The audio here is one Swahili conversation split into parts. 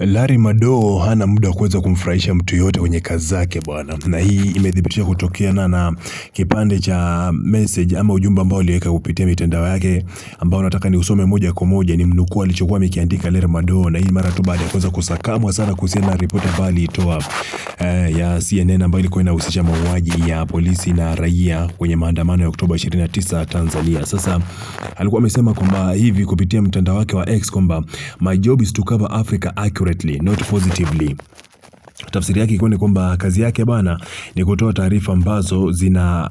Larry Madowo hana muda wa kuweza kumfurahisha mtu yote kwenye kazi zake bwana. Na hii imedhibitisha kutokana na kipande cha message ama ujumbe ambao aliweka kupitia mitandao yake ambao nataka ni usome moja kwa moja. Ni mnukuu alichokuwa amekiandika Larry Madowo, na hii mara tu baada ya kuweza kusakamwa sana kuhusiana na ripoti ambayo alitoa ya CNN ambayo ilikuwa inahusisha mauaji ya polisi na raia kwenye maandamano ya Oktoba 29 Tanzania. Sasa alikuwa amesema kwamba hivi kupitia mtandao wake wa X kwamba my job is to cover Africa accurately, not positively. Tafsiri yake ikiwa ni kwamba kazi yake bana ni kutoa taarifa ambazo zina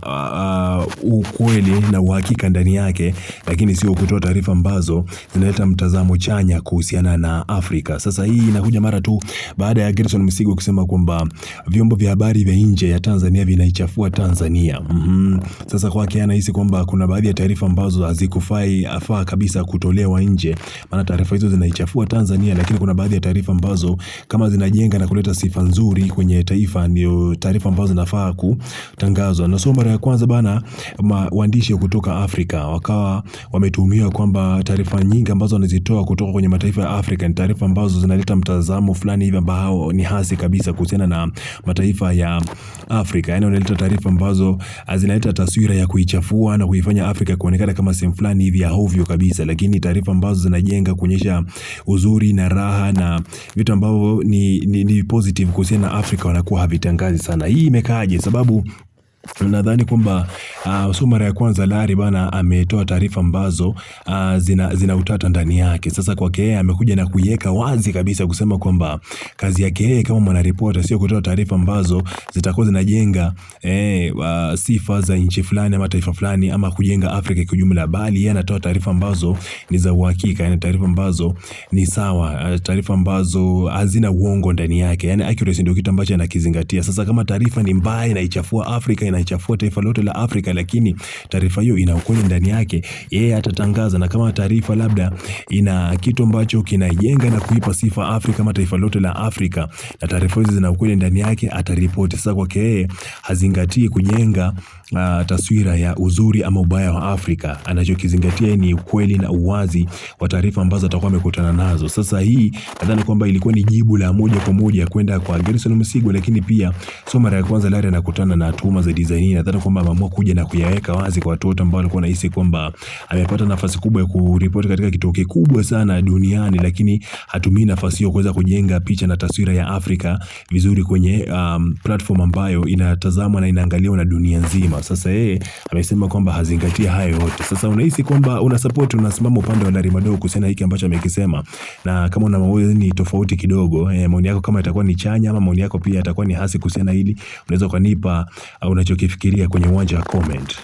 ukweli na uhakika ndani yake, lakini sio kutoa taarifa ambazo zinaleta mtazamo chanya kuhusiana na Afrika. Sasa hii inakuja mara tu baada ya Gerson Msigwa kusema kwamba vyombo vya habari vya nje ya Tanzania vinaichafua Tanzania. Sasa kwake anahisi kwamba kuna baadhi ya taarifa ambazo hazikufaa kabisa kutolewa nje, maana taarifa hizo zinaichafua Tanzania, lakini kuna baadhi ya taarifa ambazo kama zinajenga na kuleta sifa nzuri kwenye taifa ndio taarifa ambazo zinafaa kutangazwa. Na sio mara ya kwanza bana waandishi kutoka Afrika wakawa wametuhumiwa kwamba taarifa nyingi ambazo wanazitoa kutoka kwenye mataifa ya Afrika ni taarifa ambazo zinaleta mtazamo fulani hivi ambao ni hasi kabisa kuhusiana na mataifa ya Afrika. Yaani wanaleta taarifa ambazo zinaleta taswira ya kuichafua na kuifanya Afrika kuonekana kama sehemu fulani hivi ya hovyo kabisa, lakini taarifa ambazo zinajenga kuonyesha uzuri na raha na vitu ambavyo ni positive kuhusiana na Afrika wanakuwa havitangazi sana. Hii imekaaje? Sababu nadhani kwamba sio mara ya kwanza Larry bana ametoa taarifa ambazo zina utata ndani yake. Sasa kwake yeye amekuja na kuiweka wazi kabisa kusema kwamba kazi yake yeye kama mwanaripota sio kutoa taarifa ambazo zitakuwa zinajenga sifa za nchi fulani ama taifa fulani ama kujenga Afrika kwa jumla, bali yeye anatoa taarifa ambazo ni za uhakika, yani taarifa ambazo ni sawa, taarifa ambazo hazina uongo ndani yake. Yani accuracy ndio kitu ambacho anakizingatia. Sasa kama taarifa ni mbaya na ichafua Afrika, inaichafua taifa lote la Afrika, lakini taarifa hiyo ina ukweli ndani yake, yeye atatangaza. Na kama taarifa labda ina kitu ambacho kinaijenga na kuipa sifa Afrika kama taifa lote la Afrika, na taarifa hizo zina ukweli ndani yake, ataripoti. Sasa kwake yeye hazingatii kujenga taswira ya uzuri ama ubaya wa Afrika. Anachokizingatia ni ukweli na uwazi wa taarifa ambazo atakuwa amekutana nazo. Sasa hii nadhani kwamba ilikuwa ni jibu la moja kwa moja kwenda kwa Gerson Msigwa, lakini pia sio mara ya kwanza Larry anakutana na tuhuma za design. Nadhani kwamba ameamua kuja na kuyaweka wazi kwa watu wote ambao walikuwa wanahisi kwamba amepata nafasi kubwa ya kuripoti katika kituo kikubwa sana duniani, lakini hatumii nafasi hiyo kuweza kujenga picha na taswira ya Afrika vizuri kwenye platform ambayo inatazamwa na inaangaliwa na dunia nzima. Sasa yeye amesema kwamba hazingatia hayo yote. Sasa unahisi kwamba una support, unasimama upande wa Larry Madowo kuhusiana hiki ambacho amekisema, na kama una maoni tofauti kidogo, maoni yako kama itakuwa ni chanya ama maoni yako pia itakuwa ni hasi kuhusiana hili, unaweza kunipa unachokifikiria kwenye uwanja wa comment.